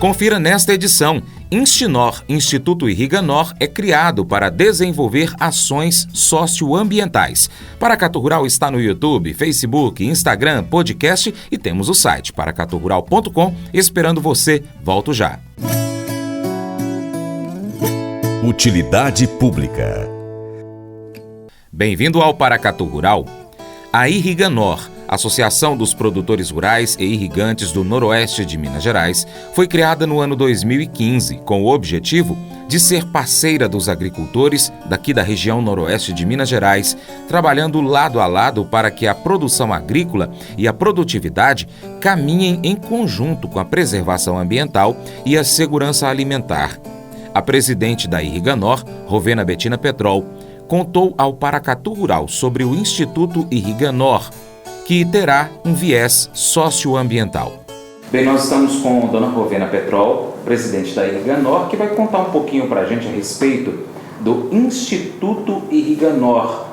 Confira nesta edição. Instinor, Instituto Irriganor, é criado para desenvolver ações socioambientais. Paracatu Rural está no YouTube, Facebook, Instagram, podcast e temos o site paracaturural.com esperando você. Volto já. Utilidade pública. Bem-vindo ao Paracatu Rural. A Irriganor, Associação dos Produtores Rurais e Irrigantes do Noroeste de Minas Gerais, foi criada no ano 2015 com o objetivo de ser parceira dos agricultores daqui da região noroeste de Minas Gerais, trabalhando lado a lado para que a produção agrícola e a produtividade caminhem em conjunto com a preservação ambiental e a segurança alimentar. A presidente da Irriganor, Rovena Betina Petrol, contou ao Paracatu Rural sobre o Instituto Irriganor, que terá um viés socioambiental. Bem, nós estamos com a dona Rovena Petrol, presidente da Irriganor, que vai contar um pouquinho para a gente a respeito do Instituto Irriganor.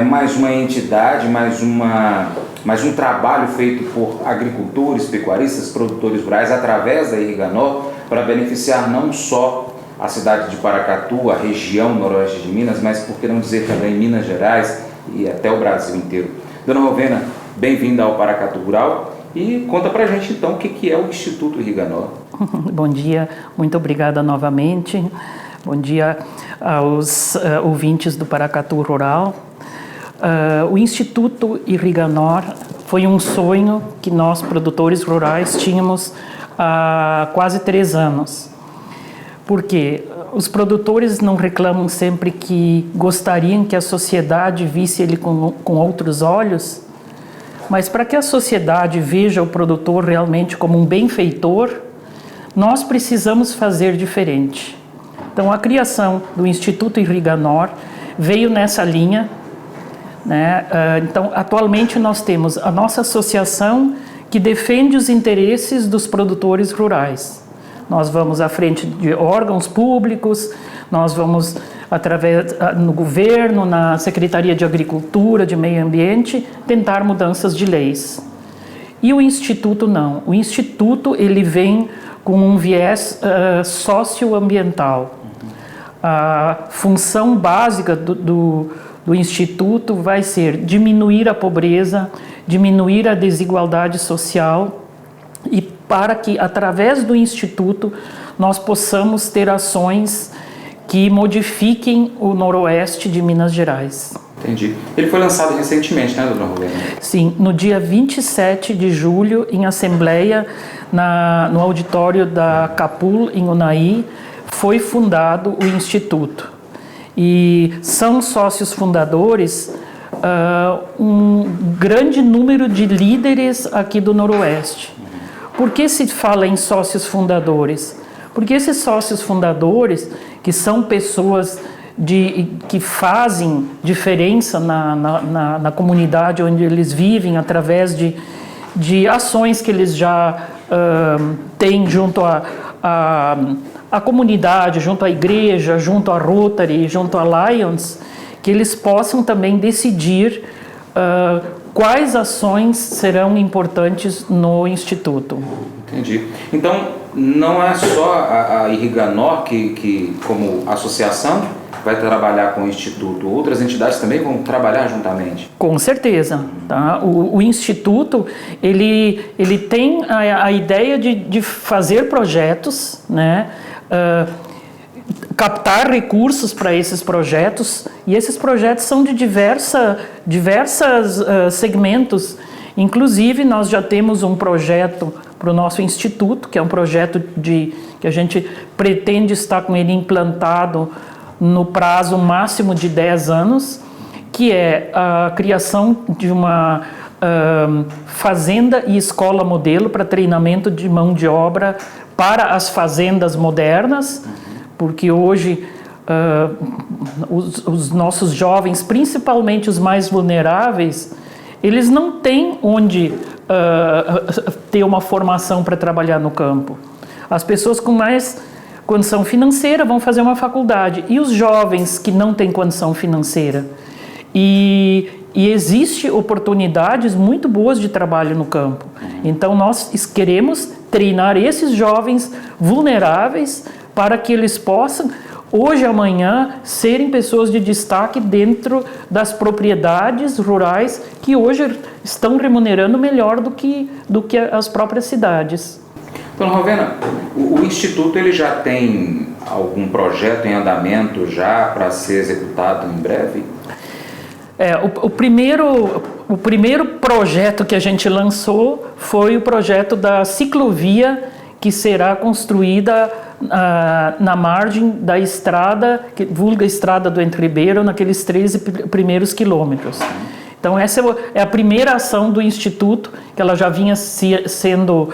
Mais uma entidade, mais um trabalho feito por agricultores, pecuaristas, produtores rurais através da Irriganor para beneficiar não só a cidade de Paracatu, a região noroeste de Minas, mas por que não dizer também Minas Gerais e até o Brasil inteiro. Dona Rovena, bem-vinda ao Paracatu Rural e conta pra gente então o que é o Instituto Irriganor. Bom dia, muito obrigada novamente. Bom dia aos ouvintes do Paracatu Rural. O Instituto Irriganor foi um sonho que nós, produtores rurais, tínhamos há quase 3 anos. Porque os produtores não reclamam sempre que gostariam que a sociedade visse ele com outros olhos, mas para que a sociedade veja o produtor realmente como um benfeitor, nós precisamos fazer diferente. Então, a criação do Instituto Irriganor veio nessa linha, né? Então, atualmente nós temos a nossa associação que defende os interesses dos produtores rurais. Nós vamos à frente de órgãos públicos, nós vamos no governo, na Secretaria de Agricultura, de Meio Ambiente, tentar mudanças de leis. E o Instituto não. O Instituto ele vem com um viés socioambiental. A função básica do Instituto vai ser diminuir a pobreza, diminuir a desigualdade social e para que, através do Instituto, nós possamos ter ações que modifiquem o noroeste de Minas Gerais. Entendi. Ele foi lançado recentemente, né, dona Rovena? Sim, no dia 27 de julho, em assembleia, no auditório da Capul, em Unai, foi fundado o Instituto. E são sócios fundadores um grande número de líderes aqui do noroeste. Por que se fala em sócios fundadores? Porque esses sócios fundadores, que são pessoas que fazem diferença na comunidade onde eles vivem, através de ações que eles já têm junto à comunidade, junto à igreja, junto à Rotary, junto à Lions, que eles possam também decidir quais ações serão importantes no Instituto. Entendi. Então, não é só a Irriganor que, como associação, vai trabalhar com o Instituto. Outras entidades também vão trabalhar juntamente? Com certeza. Tá? O Instituto, ele tem a ideia de fazer projetos, né? Captar recursos para esses projetos, e esses projetos são de diversos segmentos. Inclusive, nós já temos um projeto para o nosso instituto, que é um projeto que a gente pretende estar com ele implantado no prazo máximo de 10 anos, que é a criação de uma fazenda e escola modelo para treinamento de mão de obra para as fazendas modernas, porque hoje os nossos jovens, principalmente os mais vulneráveis, eles não têm onde ter uma formação para trabalhar no campo. As pessoas com mais condição financeira vão fazer uma faculdade, e os jovens que não têm condição financeira. E existe oportunidades muito boas de trabalho no campo. Então nós queremos treinar esses jovens vulneráveis para que eles possam, hoje e amanhã, serem pessoas de destaque dentro das propriedades rurais que hoje estão remunerando melhor do que as próprias cidades. Dona Rovena, o Instituto ele já tem algum projeto em andamento já para ser executado em breve? O primeiro projeto que a gente lançou foi o projeto da ciclovia que será construída na margem da estrada, que vulga Estrada do Entre Ribeiro, naqueles 13 primeiros quilômetros. Então essa é a primeira ação do Instituto, que ela já vinha sendo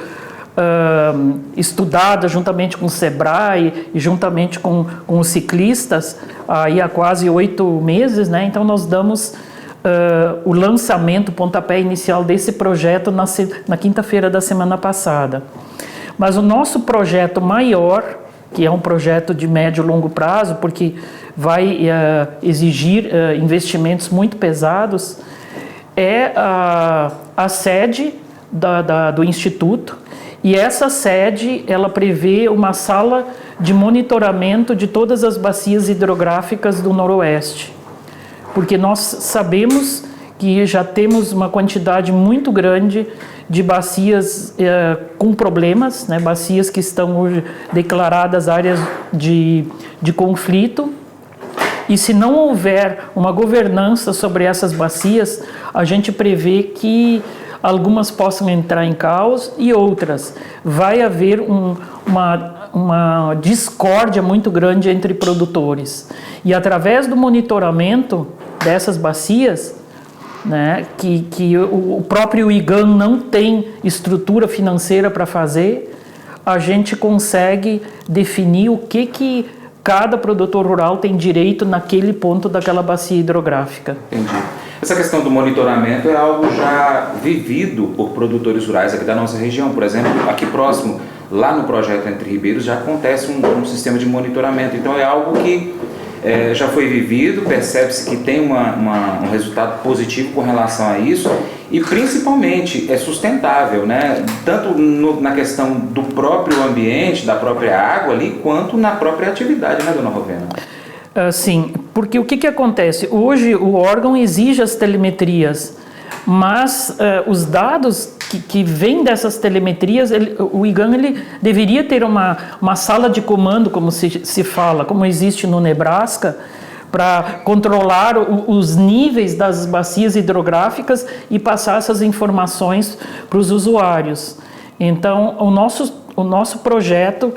estudada juntamente com o SEBRAE e juntamente com os ciclistas aí há quase 8 meses, né? Então nós damos o lançamento, o pontapé inicial desse projeto na quinta-feira da semana passada. Mas o nosso projeto maior, que é um projeto de médio e longo prazo, porque vai exigir investimentos muito pesados, é a sede do Instituto. E essa sede, ela prevê uma sala de monitoramento de todas as bacias hidrográficas do Noroeste. Porque nós sabemos que já temos uma quantidade muito grande de bacias com problemas, né? Bacias que estão hoje declaradas áreas de conflito. E se não houver uma governança sobre essas bacias, a gente prevê que algumas possam entrar em caos e outras. Vai haver uma discórdia muito grande entre produtores. E através do monitoramento dessas bacias, né, que o próprio IGAN não tem estrutura financeira para fazer, a gente consegue definir o que cada produtor rural tem direito naquele ponto daquela bacia hidrográfica. Entendi. Essa questão do monitoramento é algo já vivido por produtores rurais aqui da nossa região. Por exemplo, aqui próximo, lá no projeto Entre Ribeiros, já acontece um sistema de monitoramento. Então é algo que já foi vivido, percebe-se que tem um resultado positivo com relação a isso e principalmente é sustentável, né? Tanto na questão do próprio ambiente, da própria água ali, quanto na própria atividade, né, Dona Rovena? Sim, porque o que acontece? Hoje o órgão exige as telemetrias, mas os dados que vêm dessas telemetrias, o IGAN ele deveria ter uma sala de comando, como se fala, como existe no Nebraska, para controlar os níveis das bacias hidrográficas e passar essas informações para os usuários. Então, o nosso projeto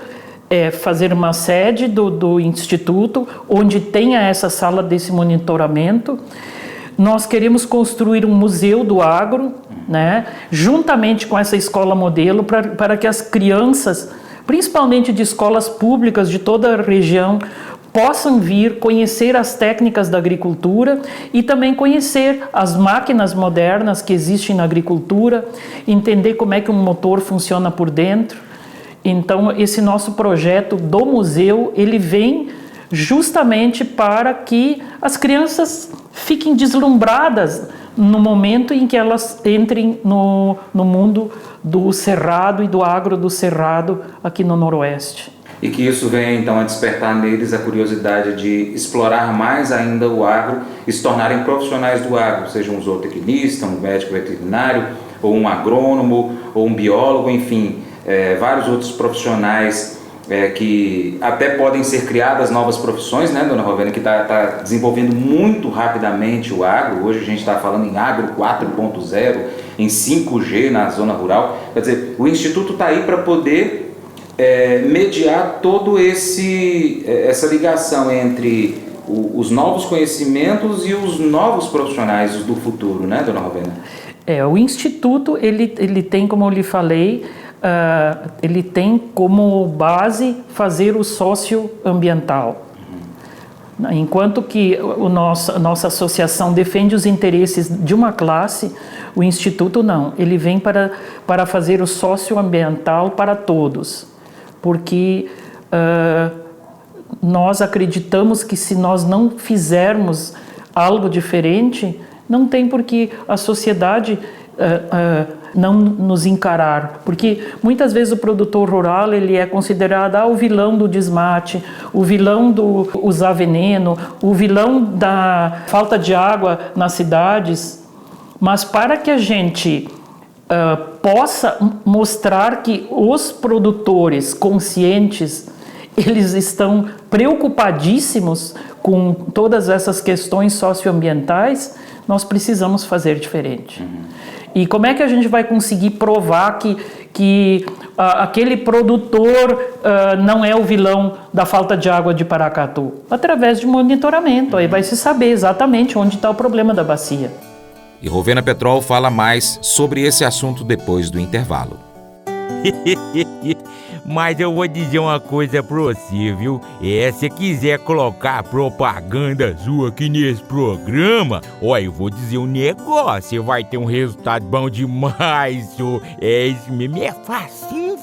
é fazer uma sede do Instituto, onde tenha essa sala desse monitoramento. Nós queremos construir um museu do agro, né, juntamente com essa escola modelo, para que as crianças, principalmente de escolas públicas de toda a região, possam vir conhecer as técnicas da agricultura e também conhecer as máquinas modernas que existem na agricultura, entender como é que um motor funciona por dentro. Então, esse nosso projeto do museu, ele vem justamente para que as crianças fiquem deslumbradas no momento em que elas entrem no mundo do cerrado e do agro do cerrado aqui no Noroeste. E que isso venha então a despertar neles a curiosidade de explorar mais ainda o agro e se tornarem profissionais do agro, seja um zootecnista, um médico veterinário, ou um agrônomo, ou um biólogo, enfim, vários outros profissionais que até podem ser criadas novas profissões, né, Dona Rovena, que está desenvolvendo muito rapidamente o agro. Hoje a gente está falando em agro 4.0, em 5G na zona rural. Quer dizer, o Instituto está aí para poder mediar todo essa ligação entre os novos conhecimentos e os novos profissionais do futuro, né, Dona Rovena? O Instituto, ele tem, como eu lhe falei, ele tem como base fazer o socioambiental. Enquanto que a nossa associação defende os interesses de uma classe, o Instituto não. Ele vem para fazer o socioambiental para todos. Porque nós acreditamos que se nós não fizermos algo diferente, não tem por que a sociedade não nos encarar, porque muitas vezes o produtor rural ele é considerado o vilão do desmate, o vilão do usar veneno, o vilão da falta de água nas cidades. Mas para que a gente possa mostrar que os produtores conscientes, eles estão preocupadíssimos com todas essas questões socioambientais, nós precisamos fazer diferente. E como é que a gente vai conseguir provar que aquele produtor não é o vilão da falta de água de Paracatu? Através de monitoramento, aí vai se saber exatamente onde está o problema da bacia. E Rovena Petrol fala mais sobre esse assunto depois do intervalo. Mas eu vou dizer uma coisa pra você, viu? Se quiser colocar propaganda sua aqui nesse programa, eu vou dizer um negócio, você vai ter um resultado bom demais, senhor. Isso mesmo, é facinho,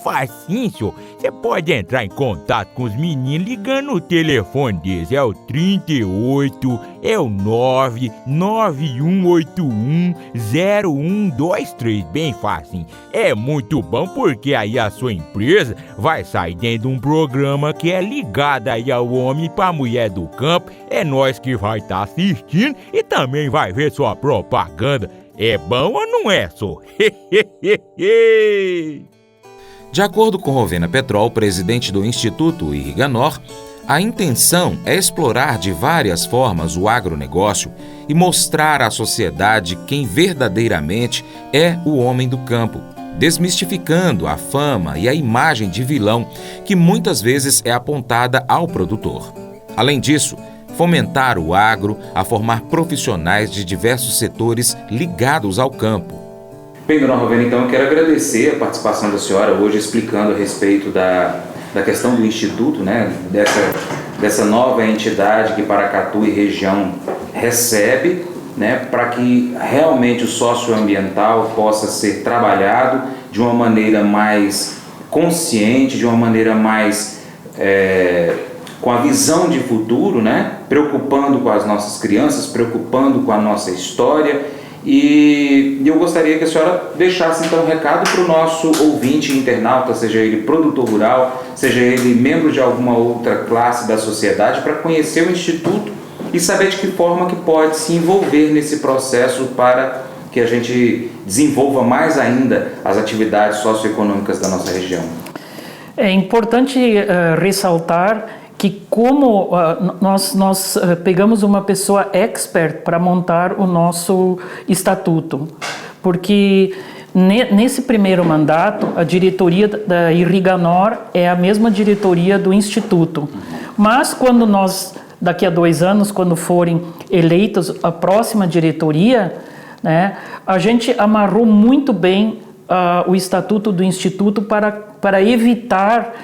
senhor. Você pode entrar em contato com os meninos ligando no telefone deles, é o 38, é o 991810123, bem facinho. É muito bom porque aí a sua empresa vai sair dentro de um programa que é ligado aí ao homem para a mulher do campo. É nós que vai estar assistindo e também vai ver sua propaganda. É bom ou não é, só? De acordo com Rovena Petrol, presidente do Instituto Irriganor, a intenção é explorar de várias formas o agronegócio e mostrar à sociedade quem verdadeiramente é o homem do campo, desmistificando a fama e a imagem de vilão que muitas vezes é apontada ao produtor. Além disso, fomentar o agro a formar profissionais de diversos setores ligados ao campo. Bem, dona Rovena, então eu quero agradecer a participação da senhora hoje explicando a respeito da questão do Instituto, né, dessa nova entidade que Paracatu e região recebe, né, para que realmente o socioambiental possa ser trabalhado de uma maneira mais consciente, de uma maneira mais com a visão de futuro, né, preocupando com as nossas crianças, preocupando com a nossa história. E eu gostaria que a senhora deixasse então um recado para o nosso ouvinte internauta, seja ele produtor rural, seja ele membro de alguma outra classe da sociedade, para conhecer o Instituto e saber de que forma que pode se envolver nesse processo para que a gente desenvolva mais ainda as atividades socioeconômicas da nossa região. É importante ressaltar que como nós pegamos uma pessoa expert para montar o nosso estatuto, porque nesse primeiro mandato a diretoria da Irriganor é a mesma diretoria do Instituto, mas quando nós, daqui a 2 anos, quando forem eleitos a próxima diretoria, né, a gente amarrou muito bem o estatuto do Instituto para evitar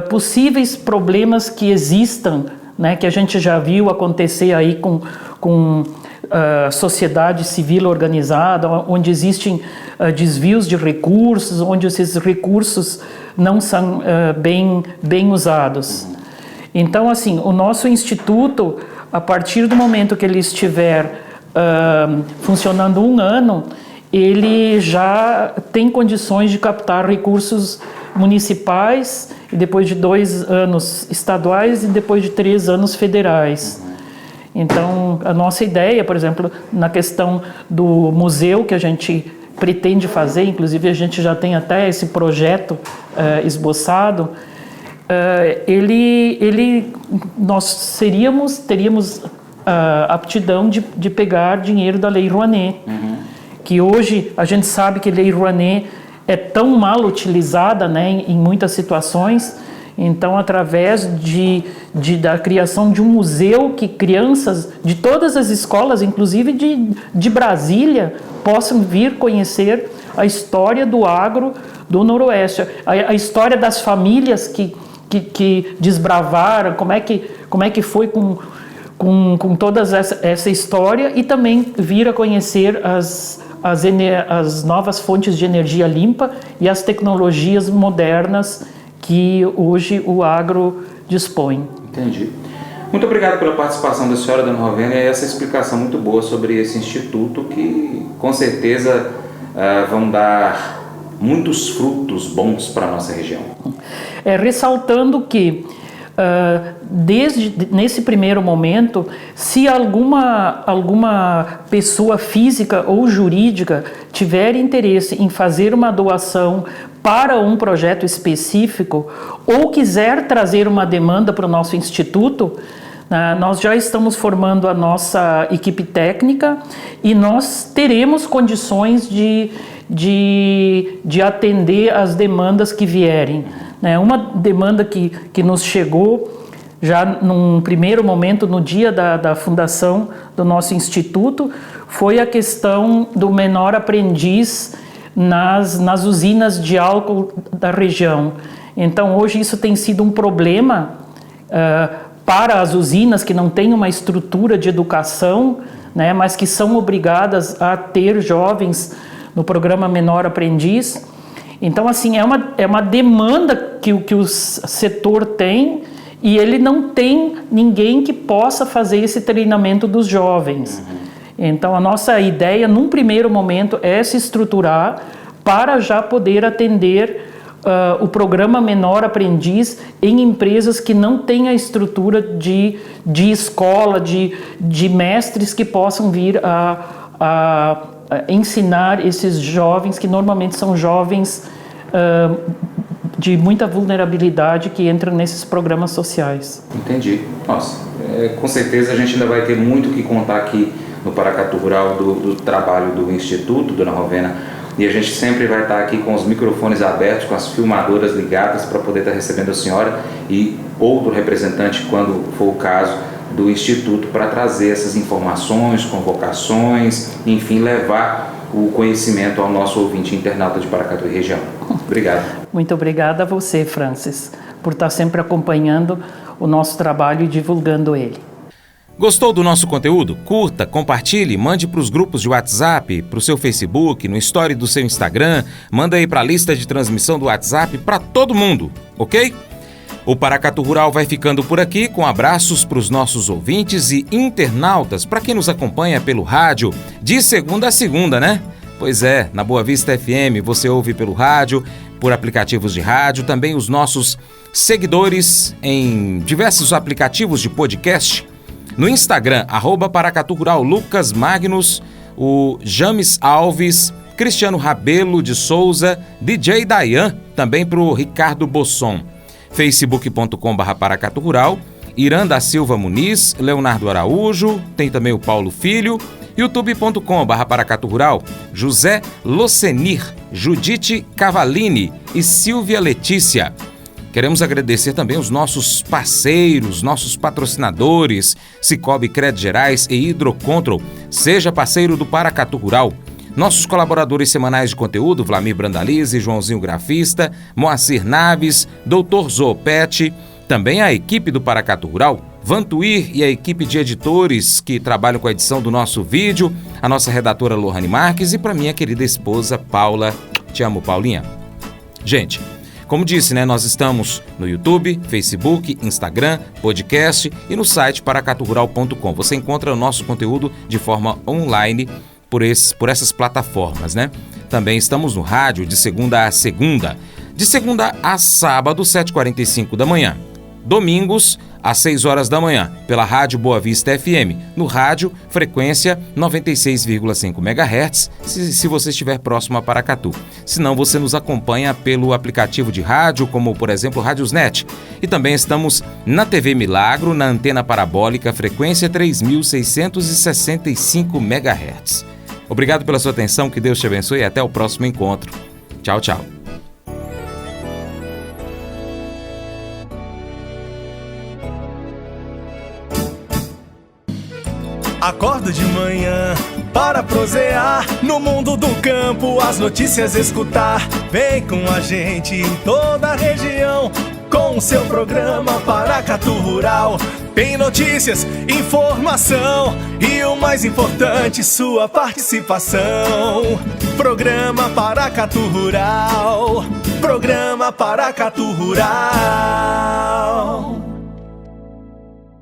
possíveis problemas que existam, né, que a gente já viu acontecer aí com sociedade civil organizada, onde existem desvios de recursos, onde esses recursos não são bem usados. Então, assim, o nosso instituto, a partir do momento que ele estiver funcionando 1 ano, ele já tem condições de captar recursos municipais, e depois de 2 anos estaduais e depois de 3 anos federais. Então, a nossa ideia, por exemplo, na questão do museu que a gente pretende fazer, inclusive a gente já tem até esse projeto esboçado, nós teríamos aptidão de pegar dinheiro da Lei Rouanet, que hoje a gente sabe que a Lei Rouanet é tão mal utilizada, né, em muitas situações. Então, através da criação de um museu que crianças de todas as escolas, inclusive de Brasília, possam vir conhecer a história do agro do Noroeste, a história das famílias que desbravaram, como é que foi com toda essa história, e também vir a conhecer as novas fontes de energia limpa e as tecnologias modernas que hoje o agro dispõe. Entendi. Muito obrigado pela participação da senhora, dona Rovena, e essa explicação muito boa sobre esse instituto que, com certeza, vão dar muitos frutos bons para a nossa região? Ressaltando que, nesse primeiro momento, se alguma pessoa física ou jurídica tiver interesse em fazer uma doação para um projeto específico ou quiser trazer uma demanda para o nosso instituto, nós já estamos formando a nossa equipe técnica e nós teremos condições de atender as demandas que vierem. Uma demanda que nos chegou já num primeiro momento, no dia da fundação do nosso instituto, foi a questão do menor aprendiz nas usinas de álcool da região. Então, hoje isso tem sido um problema para as usinas que não têm uma estrutura de educação, mas que são obrigadas a ter jovens no programa Menor Aprendiz. Então, assim, é uma demanda que o setor tem e ele não tem ninguém que possa fazer esse treinamento dos jovens. Então, a nossa ideia, num primeiro momento, é se estruturar para já poder atender o programa Menor Aprendiz em empresas que não têm a estrutura de escola, de mestres que possam vir a ensinar esses jovens, que normalmente são jovens de muita vulnerabilidade que entram nesses programas sociais. Entendi. Nossa, com certeza a gente ainda vai ter muito o que contar aqui no Paracatu Rural do trabalho do Instituto, Dona Rovena, e a gente sempre vai estar aqui com os microfones abertos, com as filmadoras ligadas para poder estar recebendo a senhora e outro representante, quando for o caso, do Instituto, para trazer essas informações, convocações, enfim, levar o conhecimento ao nosso ouvinte internauta de Paracatu e região. Obrigado. Muito obrigada a você, Francis, por estar sempre acompanhando o nosso trabalho e divulgando ele. Gostou do nosso conteúdo? Curta, compartilhe, mande para os grupos de WhatsApp, para o seu Facebook, no story do seu Instagram, manda aí para a lista de transmissão do WhatsApp para todo mundo, ok? O Paracatu Rural vai ficando por aqui, com abraços para os nossos ouvintes e internautas, para quem nos acompanha pelo rádio, de segunda a segunda, né? Pois é, na Boa Vista FM você ouve pelo rádio, por aplicativos de rádio, também os nossos seguidores em diversos aplicativos de podcast. No Instagram, @Paracatu Rural, Lucas Magnus, o James Alves, Cristiano Rabelo de Souza, DJ Dayan, também para o Ricardo Bosson. facebook.com/Paracatu Rural, Irã da Silva Muniz, Leonardo Araújo, tem também o Paulo Filho, youtube.com/Paracatu Rural, José Locenir, Judite Cavalini e Silvia Letícia. Queremos agradecer também os nossos parceiros, nossos patrocinadores, Cicobi Crédito Gerais e Hidrocontrol. Seja parceiro do Paracatu Rural. Nossos colaboradores semanais de conteúdo, Vlamir Brandalize, Joãozinho Grafista, Moacir Naves, Dr. Zoopete, também a equipe do Paracatu Rural, Vantuir e a equipe de editores que trabalham com a edição do nosso vídeo, a nossa redatora Lohane Marques e para minha querida esposa Paula. Te amo, Paulinha. Gente, como disse, nós estamos no YouTube, Facebook, Instagram, podcast e no site paracaturural.com. Você encontra o nosso conteúdo de forma online por essas plataformas, Também estamos no rádio de segunda a segunda. De segunda a sábado, 7h45 da manhã. Domingos, às 6 horas da manhã, pela Rádio Boa Vista FM. No rádio, frequência 96,5 MHz, se você estiver próximo a Paracatu. Se não, você nos acompanha pelo aplicativo de rádio, como, por exemplo, Rádiosnet. E também estamos na TV Milagro, na antena parabólica, frequência 3.665 MHz. Obrigado pela sua atenção, que Deus te abençoe e até o próximo encontro. Tchau, tchau. Acordo de manhã para prosear no mundo do campo, as notícias escutar. Vem com a gente em toda a região com o seu programa Paracatu Rural. Tem notícias, informação e o mais importante, sua participação. Programa Paracatu Rural. Programa Paracatu Rural.